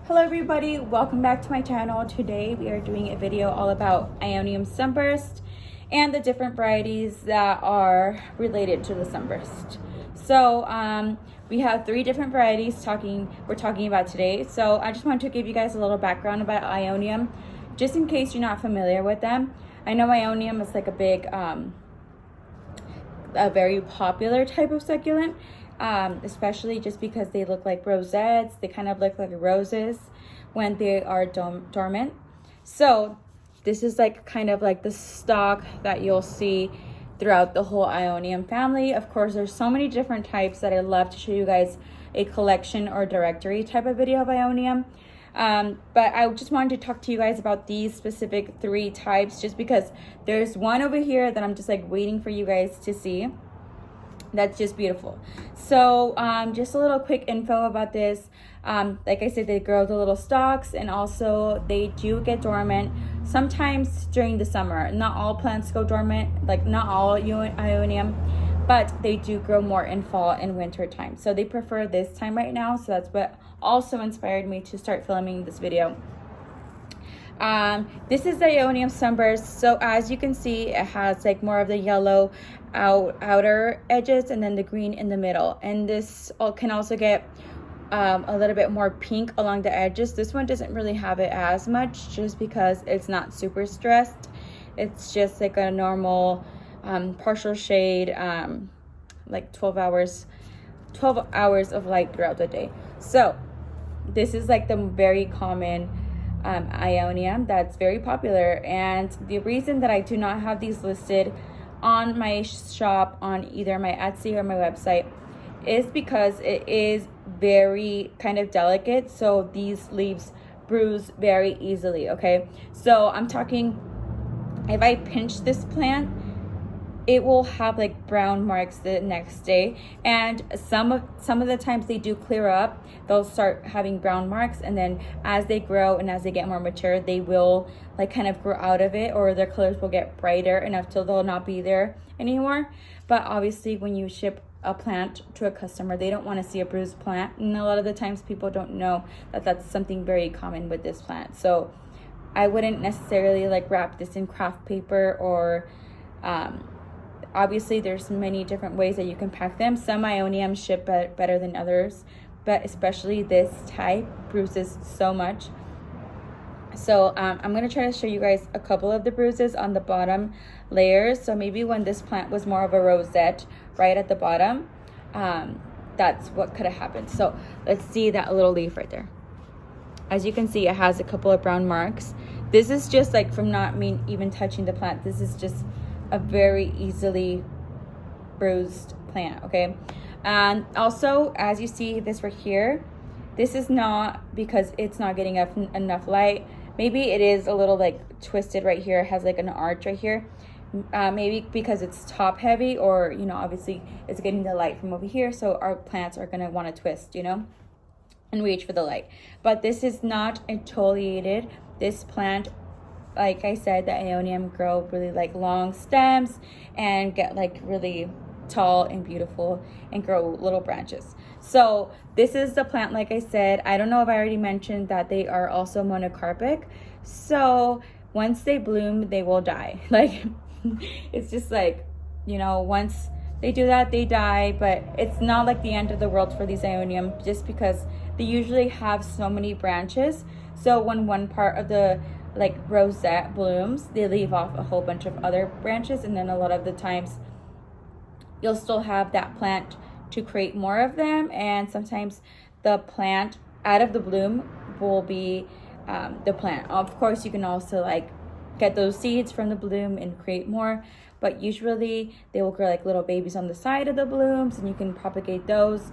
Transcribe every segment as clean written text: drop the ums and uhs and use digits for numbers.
Hello everybody, welcome back to my channel. Today we are doing a video all about Ionium Sunburst and the different varieties that are related to the sunburst. So we have three different varieties we're talking about today. So I just wanted to give you guys a little background about Ionium, just in case you're not familiar with them. I know Ionium is like a very popular type of succulent. Especially just because they look like rosettes. They kind of look like roses when they are dormant. So this is like kind of like the stock that you'll see throughout the whole Ionium family. Of course, there's so many different types that I'd love to show you guys a collection or directory type of video of Ionium. But I just wanted to talk to you guys about these specific three types, just because there's one over here that I'm just like waiting for you guys to see. That's just beautiful. So just a little quick info about this. Like I said, they grow the little stalks, and also they do get dormant sometimes during the summer. Not all plants go dormant, like not all Ionium, but they do grow more in fall and winter time. So they prefer this time right now. So that's what also inspired me to start filming this video. This is the Ionium Sunburst. So as you can see, it has like more of the yellow outer edges and then the green in the middle, and this can also get a little bit more pink along the edges. This one doesn't really have it as much, just because it's not super stressed. It's just like a normal partial shade, like 12 hours of light throughout the day. So this is like the very common Ionium that's very popular, and the reason that I do not have these listed on my shop on either my Etsy or my website is because it is very kind of delicate. So these leaves bruise very easily. Okay, so I'm talking, if I pinch this plant, it will have like brown marks the next day, and some of the times they do clear up. They'll start having brown marks, and then as they grow and as they get more mature, they will like kind of grow out of it, or their colors will get brighter enough till they'll not be there anymore. But obviously when you ship a plant to a customer, they don't want to see a bruised plant, and a lot of the times people don't know that that's something very common with this plant. So I wouldn't necessarily like wrap this in craft paper, or obviously there's many different ways that you can pack them. Some Ionium ship better than others, but especially this type bruises so much. So I'm going to try to show you guys a couple of the bruises on the bottom layers. So maybe when this plant was more of a rosette right at the bottom, that's what could have happened. So let's see that little leaf right there. As you can see, it has a couple of brown marks. This is just like from not even touching the plant. This is just a very easily bruised plant. Okay, and also as you see this right here, this is not because it's not getting enough light. Maybe it is a little like twisted right here. It has like an arch right here, maybe because it's top heavy, or you know, obviously it's getting the light from over here, so our plants are going to want to twist, you know, and reach for the light. But this is not exfoliated. This plant, like I said, the Aeonium grow really like long stems and get like really tall and beautiful and grow little branches. So this is the plant, like I said. I don't know if I already mentioned that they are also monocarpic. So once they bloom, they will die. Like it's just like, you know, once they do that, they die. But it's not like the end of the world for these Ionium, just because they usually have so many branches. So when one part of the like rosette blooms, they leave off a whole bunch of other branches, and then a lot of the times you'll still have that plant to create more of them. And sometimes the plant out of the bloom will be the plant. Of course, you can also like get those seeds from the bloom and create more, but usually they will grow like little babies on the side of the blooms, and you can propagate those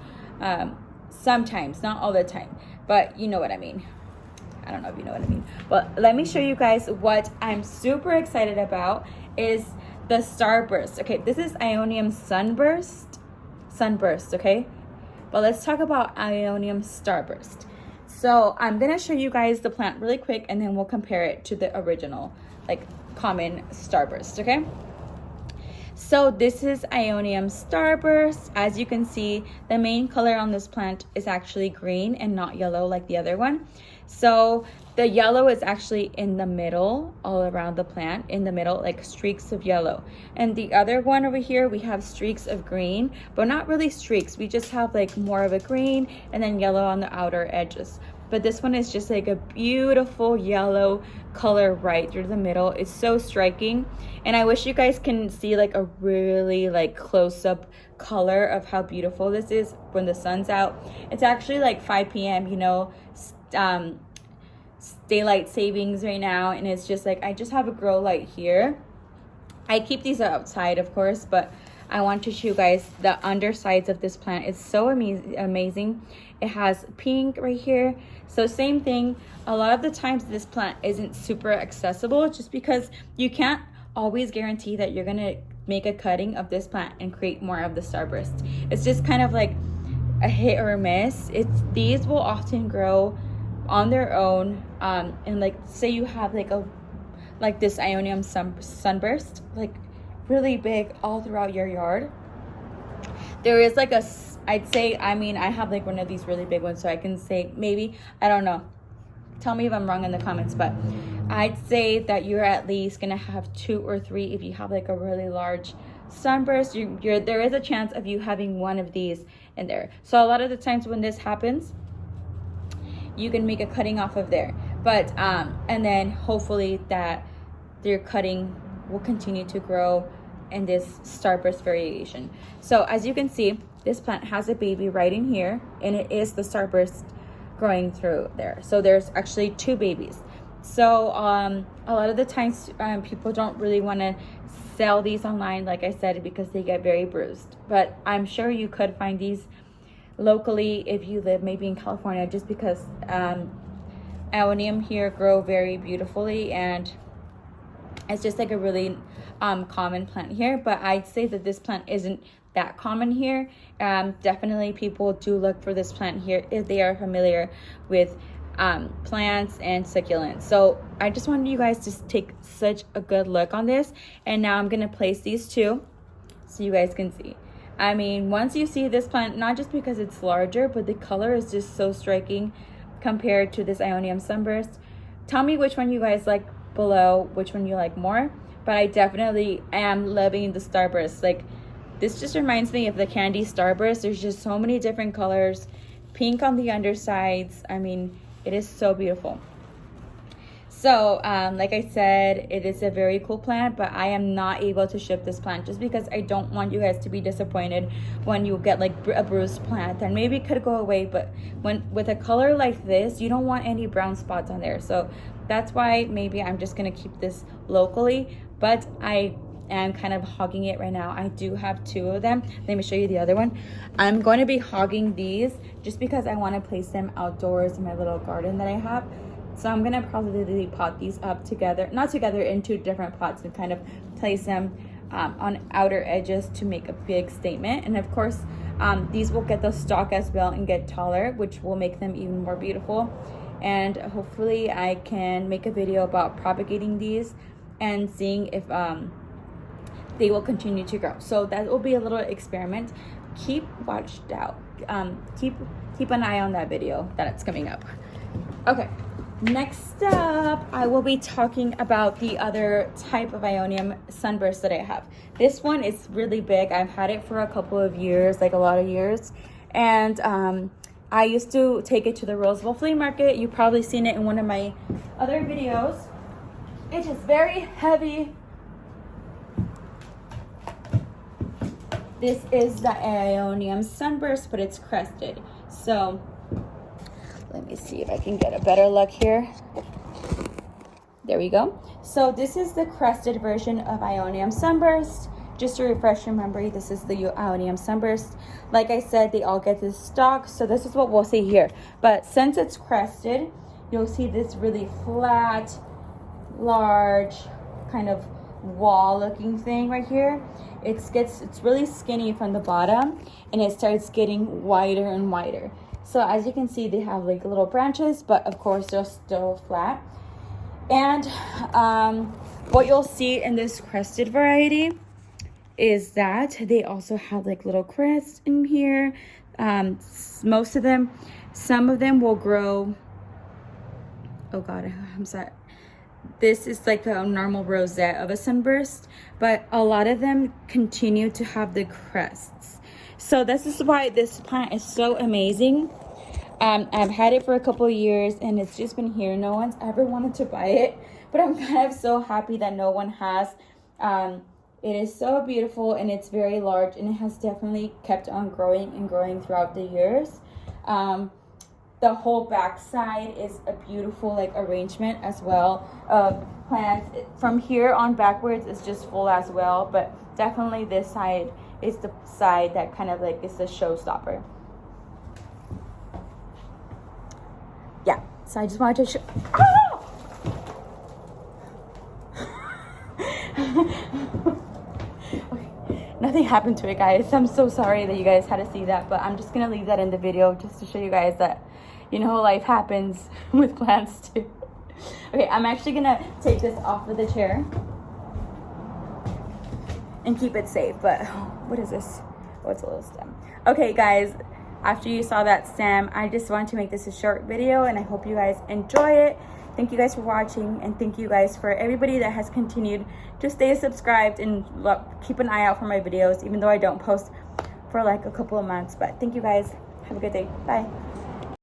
sometimes, not all the time, but you know what I mean. I don't know if you know what I mean. But let me show you guys what I'm super excited about is the Starburst. Okay, this is Ionium Sunburst. Okay, but let's talk about Ionium Starburst. So I'm gonna show you guys the plant really quick, and then we'll compare it to the original like common Starburst. Okay, So this is Ionium Starburst. As you can see, the main color on this plant is actually green and not yellow like the other one. So the yellow is actually in the middle, all around the plant, in the middle, like streaks of yellow. And the other one over here, we have streaks of green, but not really streaks. We just have like more of a green and then yellow on the outer edges. But this one is just like a beautiful yellow color right through the middle. It's so striking. And I wish you guys can see like a really like close-up color of how beautiful this is when the sun's out. It's actually like 5 p.m., you know, daylight savings right now. And it's just like, I just have a grow light here. I keep these outside, of course, but I want to show you guys the undersides of this plant. It's so amazing. It has pink right here. So same thing, a lot of the times this plant isn't super accessible just because you can't always guarantee that you're gonna make a cutting of this plant and create more of the starburst. It's just kind of like a hit or a miss. These will often grow on their own, and like say you have like this Ionium Sunburst, like really big all throughout your yard. There is like I'd say, I mean, I have like one of these really big ones, so I can say maybe, I don't know, tell me if I'm wrong in the comments, but I'd say that you're at least gonna have 2 or 3 if you have like a really large sunburst. There is a chance of you having one of these in there. So a lot of the times when this happens, you can make a cutting off of there, but and then hopefully that your cutting will continue to grow in this starburst variation. So as you can see, this plant has a baby right in here, and it is the starburst growing through there. So there's actually 2 babies. So a lot of the times people don't really want to sell these online, like I said, because they get very bruised. But I'm sure you could find these locally if you live maybe in California, just because Aeonium here grow very beautifully, and it's just like a really common plant here. But I'd say that this plant isn't that common here. Definitely people do look for this plant here if they are familiar with plants and succulents. So I just wanted you guys to take such a good look on this, and now I'm gonna place these 2 so you guys can see. I mean, once you see this plant, not just because it's larger, but the color is just so striking compared to this Ionium Sunburst. Tell me which one you guys like below, which one you like more. But I definitely am loving the Starburst. Like, this just reminds me of the candy Starburst. There's just so many different colors. Pink on the undersides. I mean, it is so beautiful. So like I said, it is a very cool plant, but I am not able to ship this plant just because I don't want you guys to be disappointed when you get like a bruised plant, and maybe it could go away. But when with a color like this, you don't want any brown spots on there. So that's why maybe I'm just gonna keep this locally, but I am kind of hogging it right now. I do have 2 of them. Let me show you the other one. I'm going to be hogging these just because I want to place them outdoors in my little garden that I have. So I'm gonna probably pot these up together, not together, in 2 different pots, and kind of place them on outer edges to make a big statement. And of course, these will get the stalk as well and get taller, which will make them even more beautiful. And hopefully I can make a video about propagating these and seeing if they will continue to grow. So that will be a little experiment. Keep watched out. Keep an eye on that video that's coming up. Okay. Next up, I will be talking about the other type of Ionium Sunburst that I have. This one is really big. I've had it for a couple of years, like a lot of years. And I used to take it to the Roseville Flea Market. You've probably seen it in one of my other videos. It is very heavy. This is the Ionium Sunburst, but it's crested. So let me see if I can get a better look here. There we go. So this is the crested version of Ionium Sunburst. Just to refresh your memory, this is the Ionium Sunburst. Like I said, they all get this stalk. So this is what we'll see here. But since it's crested, you'll see this really flat, large, kind of wall looking thing right here. It's really skinny from the bottom, and it starts getting wider and wider. So as you can see, they have like little branches, but of course they're still flat. And what you'll see in this crested variety is that they also have like little crests in here. Most of them, some of them will grow. Oh God, I'm sorry. This is like a normal rosette of a sunburst, but a lot of them continue to have the crests. So this is why this plant is so amazing. I've had it for a couple of years and it's just been here. No one's ever wanted to buy it, but I'm kind of so happy that no one has. It is so beautiful and it's very large, and it has definitely kept on growing and growing throughout the years. The whole back side is a beautiful like arrangement as well of plants. From here on backwards is just full as well, but definitely this side is the side that kind of like is a showstopper. Yeah, so I just wanted to show. Okay. Nothing happened to it, guys. I'm so sorry that you guys had to see that, but I'm just gonna leave that in the video just to show you guys that, you know, life happens with plants too. Okay, I'm actually gonna take this off of the chair and keep it safe, but what is this? Oh, it's a little stem. Okay, guys, after you saw that stem, I just wanted to make this a short video, and I hope you guys enjoy it. Thank you guys for watching, and thank you guys for everybody that has continued to stay subscribed and keep an eye out for my videos, even though I don't post for like a couple of months. But thank you guys. Have a good day. Bye.